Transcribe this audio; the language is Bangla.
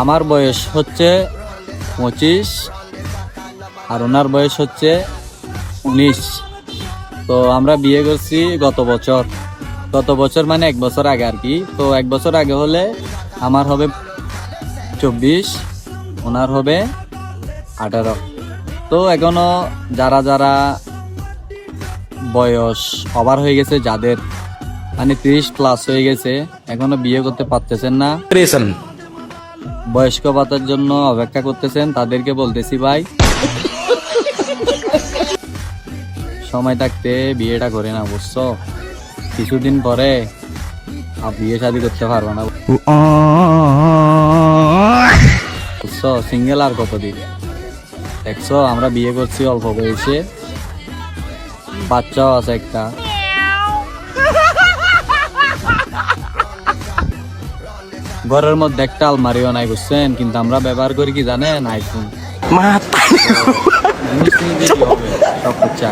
আমার বয়স হচ্ছে 25 আর ওনার বয়স হচ্ছে 19। তো আমরা বিয়ে করছি গত বছর মানে 1 বছর আগে আর কি। তো 1 বছর আগে হলে আমার হবে 24, ওনার হবে 18। তো এখনো যারা যারা বয়স ওভার হয়ে গেছে, যাদের মানে 30+ হয়ে গেছে, এখনো বিয়ে করতে পারতেছেন না, বয়স্ক ভাতার জন্য অপেক্ষা করতেছেন, তাদেরকে বলতেছি ভাই সময় থাকতে বিয়েটা করে না, বুঝছো? কিছুদিন পরে বিয়ে শাদী করতে পারবো না, বুঝছো? সিঙ্গেল আর কতদিন? দেখছো আমরা বিয়ে করছি অল্প বয়সে, বাচ্চাও আছে একটা। ঘরের মধ্যে একটা আলমারিও নাই, বুঝছেন? কিন্তু আমরা ব্যবহার করি কি জানেন? আইফোন। সব কিছু